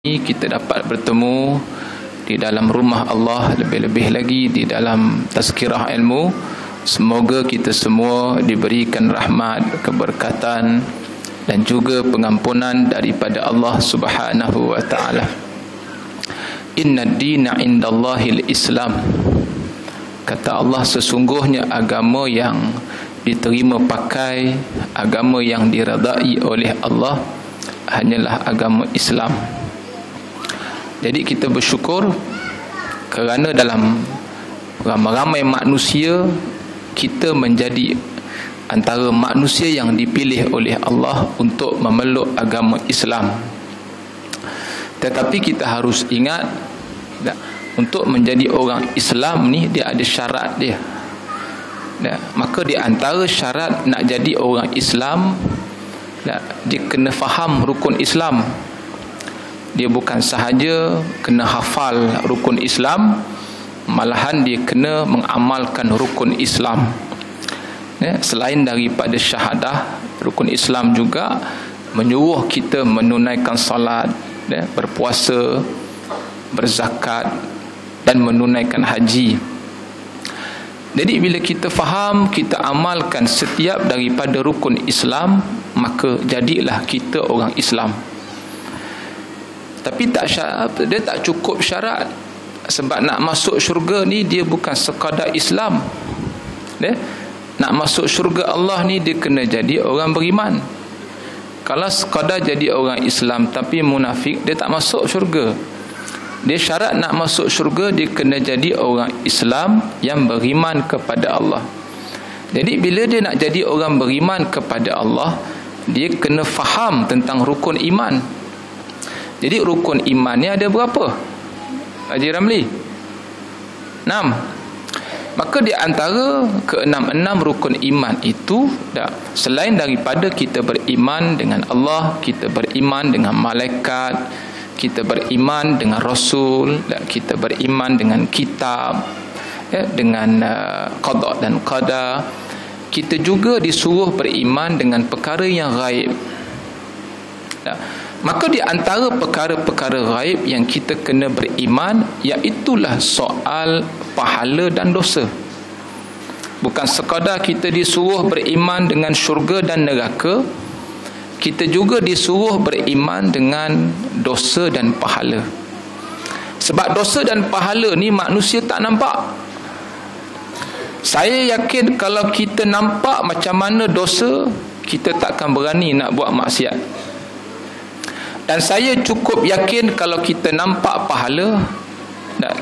kita dapat bertemu di dalam rumah Allah, lebih-lebih lagi di dalam tazkirah ilmu. Semoga kita semua diberikan rahmat, keberkatan dan juga pengampunan daripada Allah Subhanahu wa taala. Inna ad-dina 'indallahil Islam. Kata Allah, sesungguhnya agama yang diterima pakai, agama yang diredai oleh Allah hanyalah agama Islam. Jadi kita bersyukur kerana dalam ramai-ramai manusia kita menjadi antara manusia yang dipilih oleh Allah untuk memeluk agama Islam. Tetapi kita harus ingat, untuk menjadi orang Islam ni dia ada syarat dia. Maka di antara syarat nak jadi orang Islam, dia kena faham rukun Islam. Dia bukan sahaja kena hafal rukun Islam, malahan dia kena mengamalkan rukun Islam. Selain daripada syahadah, rukun Islam juga menyuruh kita menunaikan salat, berpuasa, berzakat dan menunaikan haji. Jadi bila kita faham, kita amalkan setiap daripada rukun Islam, maka jadilah kita orang Islam. Tapi dia tak cukup syarat. Sebab nak masuk syurga ni dia bukan sekadar Islam. Nak masuk syurga Allah ni dia kena jadi orang beriman. Kalau sekadar jadi orang Islam tapi munafik, dia tak masuk syurga. Dia syarat nak masuk syurga, dia kena jadi orang Islam yang beriman kepada Allah. Jadi bila dia nak jadi orang beriman kepada Allah, dia kena faham tentang rukun iman. Jadi rukun iman ni ada berapa, Haji Ramli? 6. Maka di antara ke-6 rukun iman itu, selain daripada kita beriman dengan Allah, kita beriman dengan malaikat, kita beriman dengan Rasul, kita beriman dengan kitab, dengan qada dan qadar, kita juga disuruh beriman dengan perkara yang gaib. Maka di antara perkara-perkara gaib yang kita kena beriman, iaitulah soal pahala dan dosa. Bukan sekadar kita disuruh beriman dengan syurga dan neraka, kita juga disuruh beriman dengan dosa dan pahala. Sebab dosa dan pahala ni manusia tak nampak. Saya yakin kalau kita nampak macam mana dosa, kita takkan berani nak buat maksiat. Dan saya cukup yakin kalau kita nampak pahala,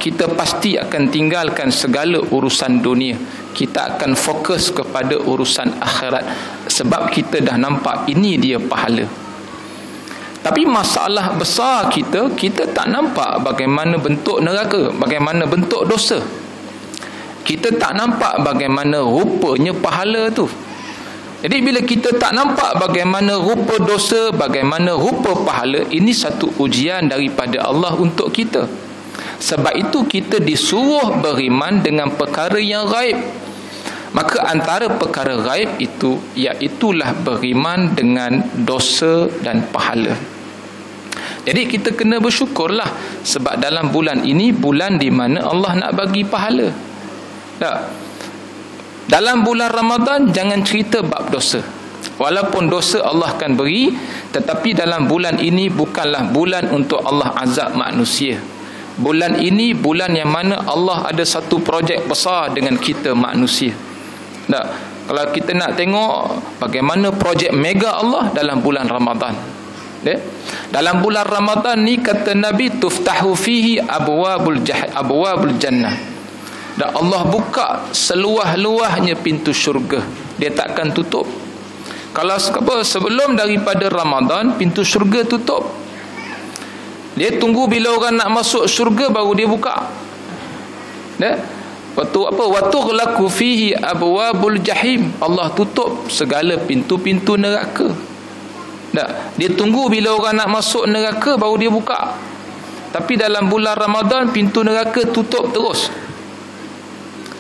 kita pasti akan tinggalkan segala urusan dunia. Kita akan fokus kepada urusan akhirat. Sebab kita dah nampak ini dia pahala. Tapi masalah besar kita tak nampak bagaimana bentuk neraka, bagaimana bentuk dosa. Kita tak nampak bagaimana rupanya pahala tu. Jadi bila kita tak nampak bagaimana rupa dosa, bagaimana rupa pahala, ini satu ujian daripada Allah untuk kita. Sebab itu kita disuruh beriman dengan perkara yang gaib. Maka antara perkara gaib itu, iaitulah beriman dengan dosa dan pahala. Jadi kita kena bersyukurlah, sebab dalam bulan ini, bulan di mana Allah nak bagi pahala. Dalam bulan Ramadan jangan cerita bab dosa. Walaupun dosa Allah akan beri, tetapi dalam bulan ini bukanlah bulan untuk Allah azab manusia. Bulan ini bulan yang mana Allah ada satu projek besar dengan kita manusia. Kalau kita nak tengok bagaimana projek mega Allah dalam bulan Ramadan. Dalam bulan Ramadan ni kata Nabi, tuftahu fihi abwabul jannah. Dan Allah buka seluah-luahnya pintu syurga. Dia takkan tutup. Kalau sebelum daripada Ramadan, pintu syurga tutup. Dia tunggu bila orang nak masuk syurga baru dia buka. Waktu ghlaqu fihi abwabul jahim. Allah tutup segala pintu-pintu neraka. Dia tunggu bila orang nak masuk neraka baru dia buka. Tapi dalam bulan Ramadan pintu neraka tutup terus.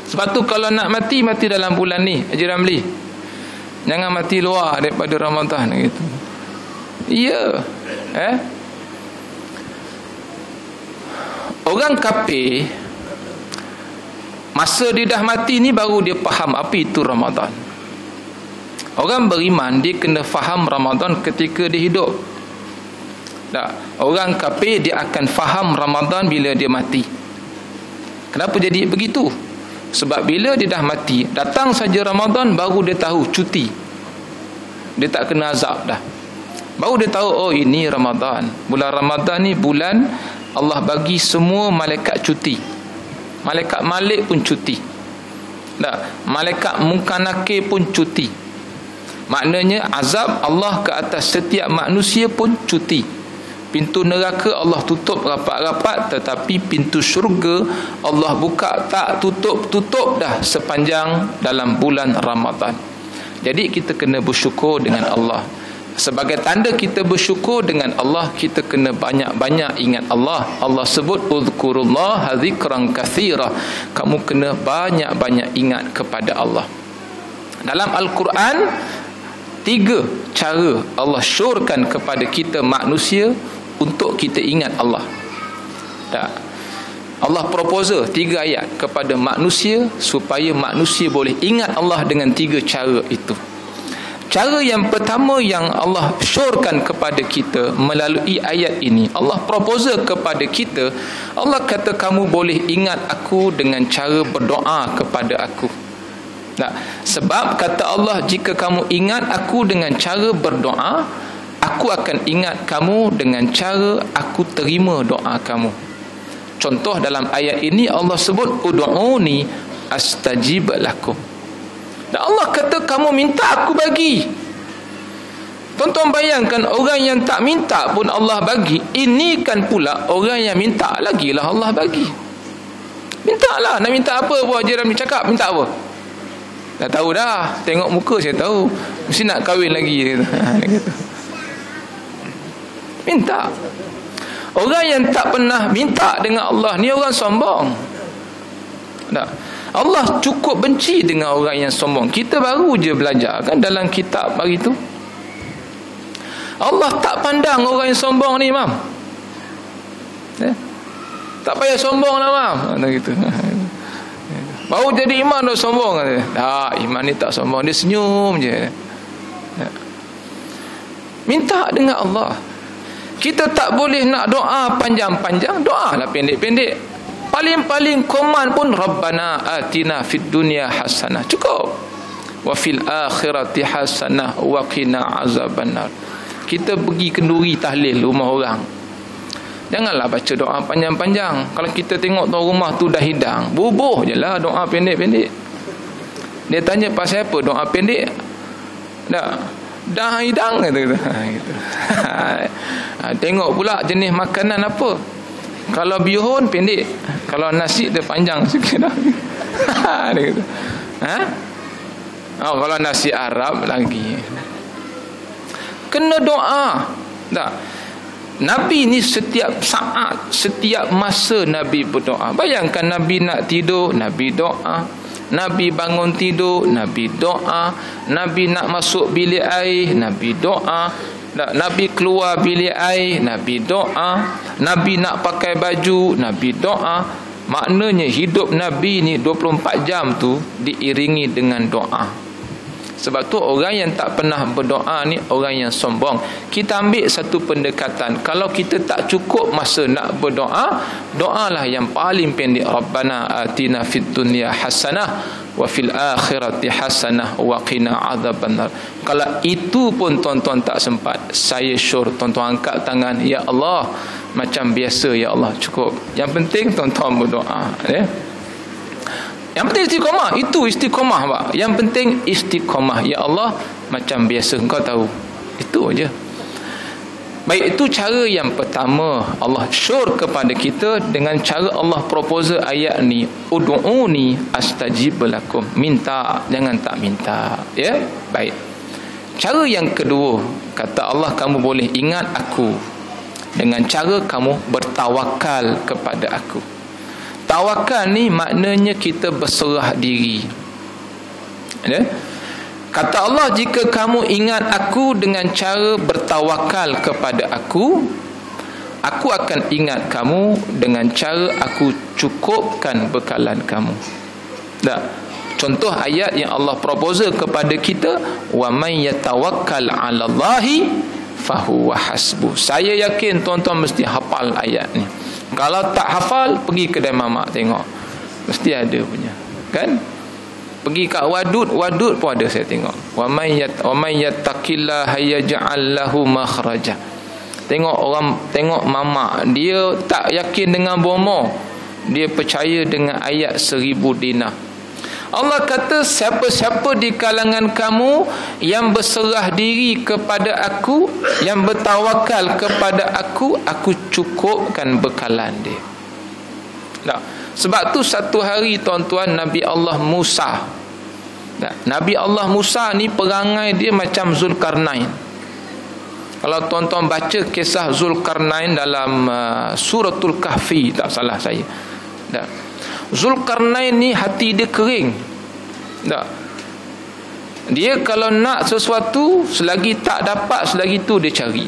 Sebab tu kalau nak mati, mati dalam bulan ni, Haji Ramli. Jangan mati luar daripada Ramadan gitu. Ya. Orang kafir masa dia dah mati ni baru dia faham apa itu Ramadan. Orang beriman dia kena faham Ramadan ketika dia hidup. Tak. Orang kafir dia akan faham Ramadan bila dia mati. Kenapa jadi begitu? Sebab bila dia dah mati, datang saja Ramadan baru dia tahu cuti. Dia tak kena azab dah. Baru dia tahu, oh ini Ramadan. Bulan Ramadan ni bulan Allah bagi semua malaikat cuti. Malaikat Malik pun cuti. Tak. Malaikat Munkar Nakir pun cuti. Maknanya azab Allah ke atas setiap manusia pun cuti. Pintu neraka Allah tutup rapat-rapat, tetapi pintu syurga Allah buka tak tutup dah sepanjang dalam bulan Ramadan. Jadi kita kena bersyukur dengan Allah. Sebagai tanda kita bersyukur dengan Allah, kita kena banyak-banyak ingat Allah. Allah sebut uzkurullah dzikran katsira. Kamu kena banyak-banyak ingat kepada Allah. Dalam Al-Quran 3 cara Allah syorkan kepada kita manusia untuk kita ingat Allah. Tak. Allah proposal 3 ayat kepada manusia supaya manusia boleh ingat Allah dengan 3 cara itu. Cara yang pertama yang Allah syorkan kepada kita melalui ayat ini, Allah proposal kepada kita, Allah kata kamu boleh ingat aku dengan cara berdoa kepada aku. Nah, sebab kata Allah, jika kamu ingat aku dengan cara berdoa, aku akan ingat kamu dengan cara aku terima doa kamu. Contoh dalam ayat ini Allah sebut ud'uni astajib lakum. Dan Allah kata kamu minta aku bagi. Tuan-tuan bayangkan, orang yang tak minta pun Allah bagi. Ini kan pula orang yang minta lagilah Allah bagi. Mintalah, nak minta apa? Buat je Ramli cakap, minta apa? Dah tahu dah, tengok muka saya tahu mesti nak kahwin lagi. Minta. Orang yang tak pernah minta dengan Allah ni orang sombong. Tak. Allah cukup benci dengan orang yang sombong. Kita baru je belajar kan dalam kitab hari tu. Allah tak pandang orang yang sombong ni, Mam. Tak payah sombong lah, Mam. Gitu. Baru jadi iman dah sombong. Tak, iman ni tak sombong. Dia senyum je. Minta dengan Allah. Kita tak boleh nak doa panjang-panjang. Doa lah pendek-pendek. Paling-paling koman pun Rabbana atina fid dunya hasanah. Cukup. Wa fil akhirati hasanah wa qina azabannar. Kita pergi kenduri tahlil rumah orang. Janganlah baca doa panjang-panjang. Kalau kita tengok tuan rumah tu dah hidang, bubuh je lah doa pendek-pendek. Dia tanya pasal apa doa pendek? Dah hidang kata. Tengok pula jenis makanan apa. Kalau bihun pendek, kalau nasi dia panjang sikit dah. Dia kata. Kalau nasi Arab lagi. Kena doa. Tak. Nabi ni setiap saat, setiap masa Nabi berdoa. Bayangkan Nabi nak tidur, Nabi doa. Nabi bangun tidur, Nabi doa. Nabi nak masuk bilik air, Nabi doa. Nabi keluar bilik air, Nabi doa. Nabi nak pakai baju, Nabi doa. Maknanya hidup Nabi ni 24 jam tu diiringi dengan doa. Sebab tu orang yang tak pernah berdoa ni orang yang sombong. Kita ambil satu pendekatan. Kalau kita tak cukup masa nak berdoa, doalah yang paling pendek. Rabbana atina fid dunya hasanah wa fil akhirati hasanah wa qina adzabannar. Kalau itu pun tuan-tuan tak sempat, saya sure tuan-tuan angkat tangan, ya Allah, macam biasa ya Allah, cukup. Yang penting tuan-tuan berdoa, ya. Yang penting istiqamah. Itu istiqamah, Pak. Yang penting istiqamah. Ya Allah, macam biasa engkau tahu. Itu aja. Baik, itu cara yang pertama. Allah syur kepada kita dengan cara Allah proposal ayat ni. Ud'uni astajib lakum. Minta, jangan tak minta. Ya? Baik. Cara yang kedua, kata Allah, kamu boleh ingat aku dengan cara kamu bertawakal kepada aku. Tawakal ni maknanya kita berserah diri. Ya? Kata Allah, jika kamu ingat aku dengan cara bertawakal kepada aku aku akan ingat kamu dengan cara aku cukupkan bekalan kamu. Tak? Contoh ayat yang Allah proposal kepada kita, wa may yatawakkal 'alallahi fahuwa hasbuh. Saya yakin tuan-tuan mesti hafal ayat ni. Kalau tak hafal, pergi kedai mamak tengok. Mesti ada punya. Kan? Pergi kat wadud pun ada saya tengok. Wa may yattaqillaha yaj'al lahu makhraja. Tengok orang, tengok mamak, dia tak yakin dengan bomo, dia percaya dengan ayat 1000 dinar. Allah kata, siapa-siapa di kalangan kamu yang berserah diri kepada aku, yang bertawakal kepada aku cukupkan bekalan dia. Tak? Sebab tu satu hari tuan-tuan, Nabi Allah Musa, Nabi Allah Musa ni perangai dia macam Zulkarnain. Kalau tuan-tuan baca kisah Zulkarnain dalam Suratul Kahfi, tak salah saya. Tak. Zulkarnain ni hati dia kering. Tak. Dia kalau nak sesuatu, selagi tak dapat, selagi tu dia cari.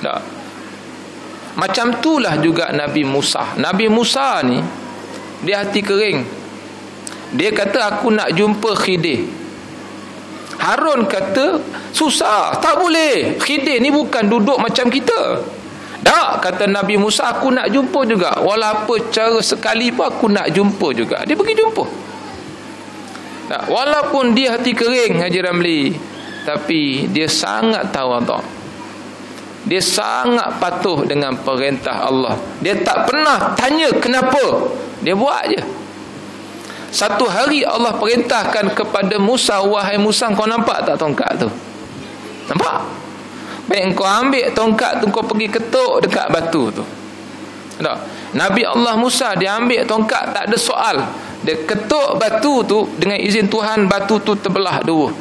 Tak. Macam itulah juga Nabi Musa. Nabi Musa ni, dia hati kering. Dia kata, aku nak jumpa Khidir. Harun kata, susah, tak boleh. Khidir ni bukan duduk macam kita. Tak, kata Nabi Musa, aku nak jumpa juga. Walaupun cara sekali pun aku nak jumpa juga. Dia pergi jumpa. Tak, walaupun dia hati kering, Haji Ramli, tapi dia sangat tawaduk. Dia sangat patuh dengan perintah Allah. Dia tak pernah tanya kenapa. Dia buat je. Satu hari Allah perintahkan kepada Musa, wahai Musa, kau nampak tak tongkat tu? Nampak? Baik, kau ambil tongkat tu, kau pergi ketuk dekat batu tu. Tak? Nabi Allah Musa, dia ambil tongkat, tak ada soal. Dia ketuk batu tu, dengan izin Tuhan, batu tu terbelah dua.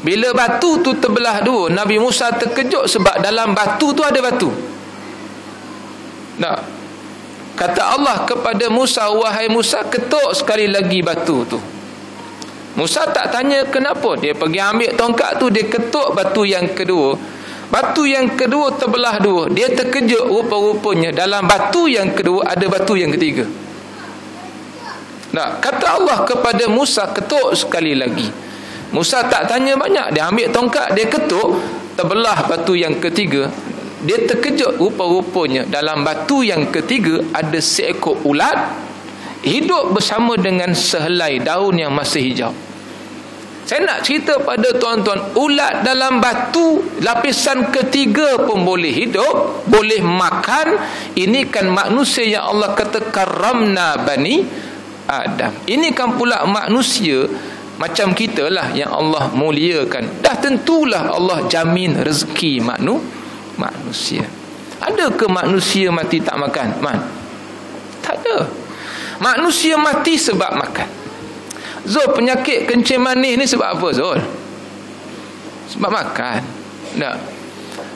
Bila batu tu terbelah dua, Nabi Musa terkejut sebab dalam batu tu ada batu. Tak? Kata Allah kepada Musa, wahai Musa, ketuk sekali lagi batu tu. Musa tak tanya kenapa. Dia pergi ambil tongkat tu, dia ketuk batu yang kedua. Batu yang kedua terbelah dua. Dia terkejut, rupa-rupanya dalam batu yang kedua ada batu yang ketiga. Nah, kata Allah kepada Musa, ketuk sekali lagi. Musa tak tanya banyak. Dia ambil tongkat, dia ketuk, terbelah batu yang ketiga. Dia terkejut, rupa-rupanya dalam batu yang ketiga ada seekor ulat hidup bersama dengan sehelai daun yang masih hijau. Saya nak cerita pada tuan-tuan, ulat dalam batu lapisan ketiga pun boleh hidup, boleh makan. Ini kan manusia yang Allah kata karamna bani Adam. Ini kan pula manusia macam kita lah yang Allah muliakan. Dah tentulah Allah jamin rezeki manusia. Ada ke manusia mati tak makan? Tak ada. Manusia mati sebab makan. Zul, penyakit kencing manis ni sebab apa, Zul? Sebab makan. Tak.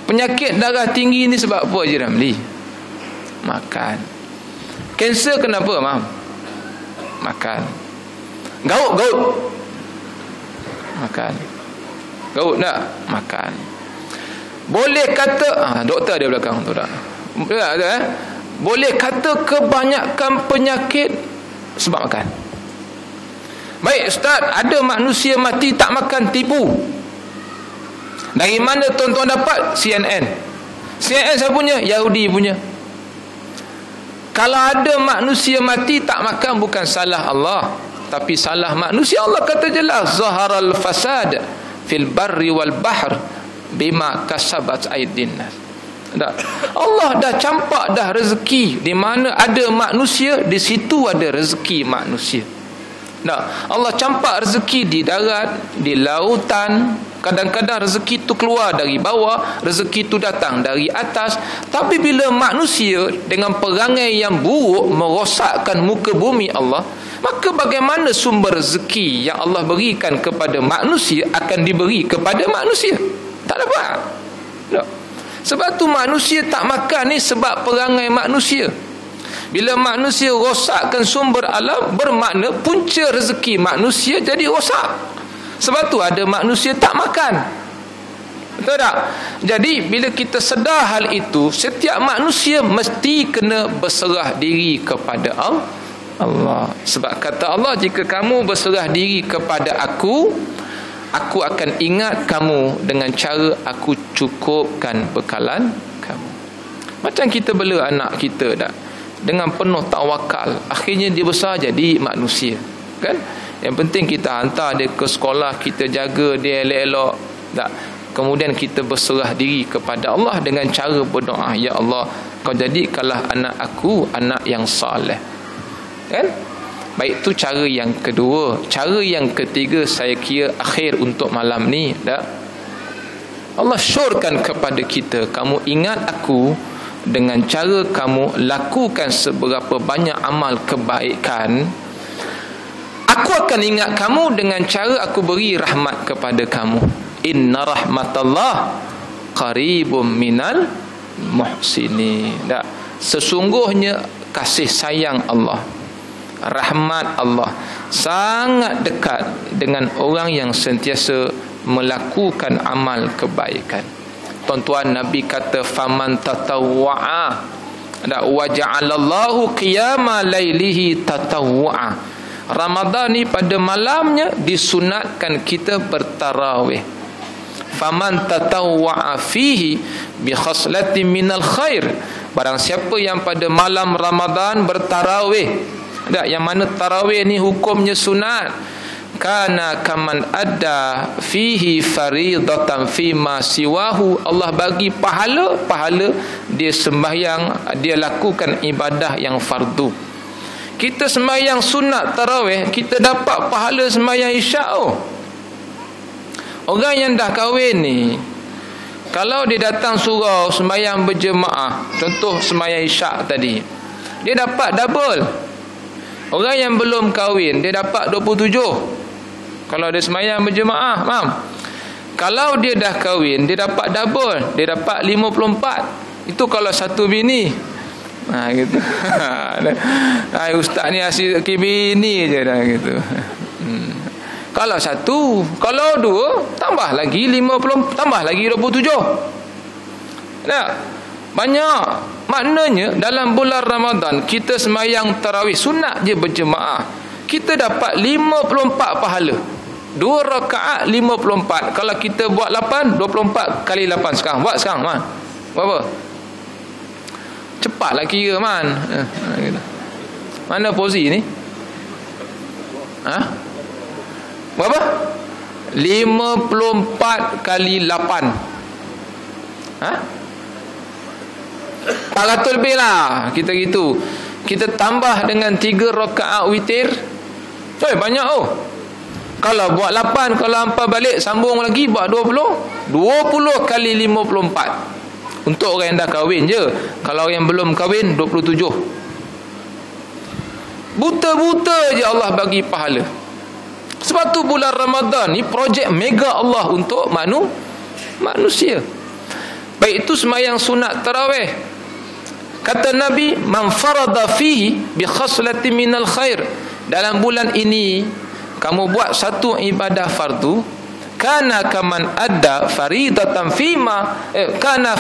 Penyakit darah tinggi ni sebab apa, Haji Ramli? Makan. Kanser kenapa, Mam? Makan. Gaut. Makan. Gaut tak? Makan. Boleh kata, doktor ada belakang tu tak? Boleh kata kebanyakan penyakit sebab makan. Baik Ustaz, ada manusia mati tak makan, tipu. Dari mana tuan-tuan dapat? CNN siapa punya? Yahudi punya. Kalau ada manusia mati tak makan, bukan salah Allah, tapi salah manusia. Allah kata jelas, zaharal fasad fil barri wal bahr bima kasabat aydin nas. Allah dah campak dah rezeki. Di mana ada manusia, di situ ada rezeki manusia. Allah campak rezeki di darat, di lautan. Kadang-kadang rezeki itu keluar dari bawah, rezeki itu datang dari atas. Tapi bila manusia dengan perangai yang buruk merosakkan muka bumi Allah, maka bagaimana sumber rezeki yang Allah berikan kepada manusia akan diberi kepada manusia? Tak dapat. Tak. Sebab tu manusia tak makan ni sebab perangai manusia. Bila manusia rosakkan sumber alam, bermakna punca rezeki manusia jadi rosak. Sebab tu ada manusia tak makan. Betul tak? Jadi bila kita sedar hal itu, setiap manusia mesti kena berserah diri kepada Allah. Sebab kata Allah, jika kamu berserah diri kepada aku akan ingat kamu dengan cara aku cukupkan bekalan kamu. Macam kita bela anak kita tak? Dengan penuh tawakal, akhirnya dia besar jadi manusia, kan? Yang penting kita hantar dia ke sekolah, kita jaga dia elok-elok, tak? Kemudian kita berserah diri kepada Allah dengan cara berdoa, ya Allah, kau jadikanlah anak aku anak yang saleh, kan? Baik, itu cara yang kedua. Cara yang ketiga saya kira akhir untuk malam ni, tak? Allah syorkan kepada kita, kamu ingat aku dengan cara kamu lakukan seberapa banyak amal kebaikan, aku akan ingat kamu dengan cara aku beri rahmat kepada kamu. Inna rahmatallah qaribum minal muhsinin. Tak? Sesungguhnya kasih sayang Allah, rahmat Allah sangat dekat dengan orang yang sentiasa melakukan amal kebaikan. Tuan-tuan, Nabi kata faman tatawwa'a wa ja'alallahu qiyama lailihi tatawwa'a. Ramadan ni pada malamnya disunatkan kita bertarawih. Faman tatawwa'a fihi bi khaslatin minal khair. Barang siapa yang pada malam Ramadan bertarawih, tak, yang mana tarawih ni hukumnya sunat, kana kaman adda fihi faridatan fima siwahu. Allah bagi pahala dia sembahyang, dia lakukan ibadah yang fardu. Kita sembahyang sunat tarawih, kita dapat pahala sembahyang isyak. Orang yang dah kahwin ni, kalau dia datang surau sembahyang berjemaah, contoh sembahyang isyak tadi, dia dapat double. Orang yang belum kahwin, dia dapat 27 kalau dia sembahyang berjemaah, faham? Kalau dia dah kahwin, dia dapat double, dia dapat 54. Itu kalau satu bini. Gitu. Ustaz ni asyik bini je dah gitu. Kalau satu, kalau dua, tambah lagi 50, tambah lagi 27. Tak? Banyak. Maknanya dalam bulan Ramadan kita sembahyang tarawih sunat je berjemaah, kita dapat 54 pahala. 2 rakaat 54. Kalau kita buat 8, 24 kali 8 sekarang. Buat sekarang, Man. Berapa? Cepatlah kira, Man. Mana posisi ni? Berapa? 54 kali 8. 400 lebih lah. Kita gitu. Kita tambah dengan 3 rakaat witir. Banyak Kalau buat 8, kalau hampa balik sambung lagi buat 20. 20 kali 54. Untuk orang yang dah kahwin je. Kalau orang yang belum kahwin 27. Buta-buta je Allah bagi pahala. Sebab tu bulan Ramadan ni projek mega Allah untuk manusia. Baik itu sembahyang sunat tarawih. Kata Nabi, man farada fihi bi khaslatin minal khair. Dalam bulan ini kamu buat satu ibadah fardu, kana kaman adda faridatan fima kana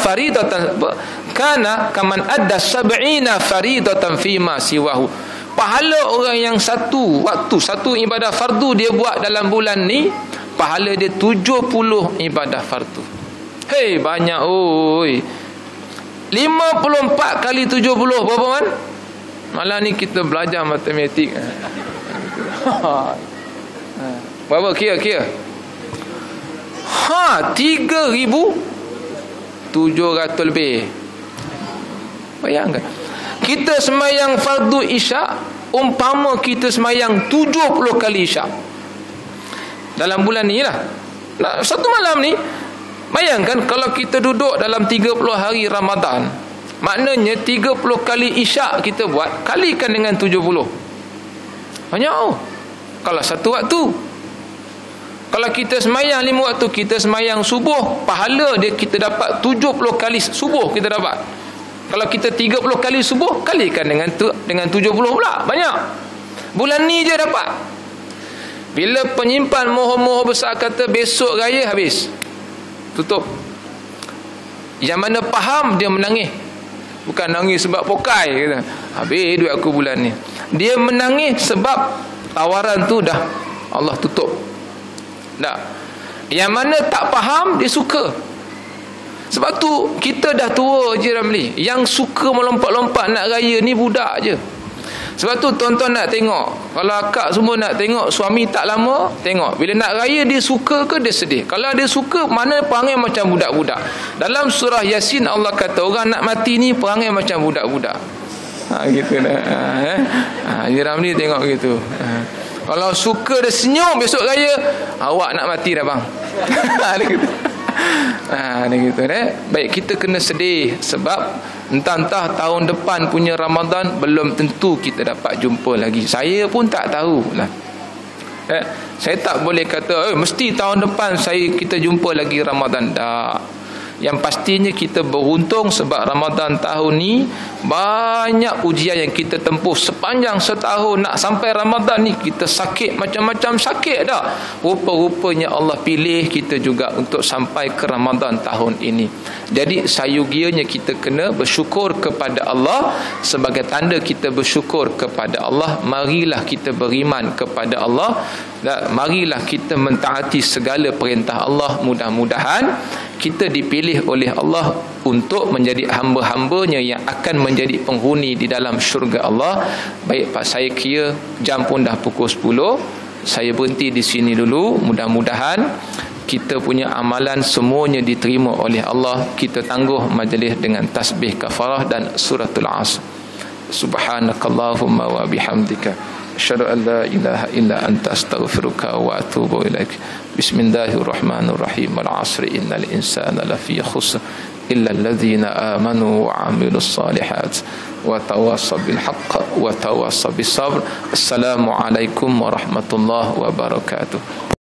kaman adda 70 faridatan fima siwahu. Pahala orang yang satu ibadah fardu dia buat dalam bulan ni, pahala dia 70 ibadah fardu. Banyak 54 kali 70 berapa, Man? Malah ni kita belajar matematik. Berapa kira? 3,700 lebih. Bayangkan. Kita sembahyang fardu isyak, umpama kita sembahyang 70 kali isyak dalam bulan ni lah. Satu malam ni, bayangkan kalau kita duduk dalam 30 hari Ramadan, maknanya 30 kali isyak kita buat, kalikan dengan 70. Banyak kalau satu waktu. Kalau kita sembahyang 5 waktu, kita sembahyang subuh, pahala dia kita dapat 70 kali subuh kita dapat. Kalau kita 30 kali subuh, kalikan dengan 70 pula. Banyak. Bulan ni je dapat. Bila penyimpan moho-moho besar kata besok raya habis, tutup. Yang mana faham dia menangis. Bukan nangis sebab pokai kata, habis duit aku bulan ni. Dia menangis sebab tawaran tu dah Allah tutup. Tak. Yang mana tak faham dia suka. Sebab tu kita dah tua je Ramli. Yang suka melompat-lompat nak raya ni budak je. Sebab tu tuan-tuan nak tengok, kalau akak semua nak tengok suami tak lama, tengok bila nak raya dia suka ke dia sedih. Kalau dia suka, mana perangai macam budak-budak. Dalam surah Yasin Allah kata orang nak mati ni perangai macam budak-budak. Gitu dah. Ramli tengok gitu. Kalau suka dia senyum besok raya, awak nak mati dah bang. Dia gitu. Dia gitu dah. Baik, kita kena sedih sebab entah-entah tahun depan punya Ramadan belum tentu kita dapat jumpa lagi. Saya pun tak tahulah. Saya tak boleh kata mesti tahun depan kita jumpa lagi Ramadan. Tak. Yang pastinya kita beruntung sebab Ramadan tahun ni banyak ujian yang kita tempuh sepanjang setahun. Nak sampai Ramadan ni kita sakit macam-macam sakit dah. Rupa-rupanya Allah pilih kita juga untuk sampai ke Ramadan tahun ini. Jadi sayugianya kita kena bersyukur kepada Allah. Sebagai tanda kita bersyukur kepada Allah, marilah kita beriman kepada Allah. Marilah kita mentaati segala perintah Allah. Mudah-mudahan kita dipilih oleh Allah untuk menjadi hamba-hambanya yang akan menjadi penghuni di dalam syurga Allah. Baik Pak, saya kira jam pun dah pukul 10. Saya berhenti di sini dulu. Mudah-mudahan kita punya amalan semuanya diterima oleh Allah. Kita tangguh majlis dengan tasbih kafarah dan suratul Asr. Subhanakallahumma wa bihamdika asyhadu an la ilaha illa anta astaghfiruka wa atubu ilaik. Bismillahirrahmanirrahim. Al-'asri innal insana lafi khusr illa alladhina amanu wa 'amilus salihat wa tawassaw bil haqq wa tawassaw bis sabr. Assalamu alaikum warahmatullahi wabarakatuh.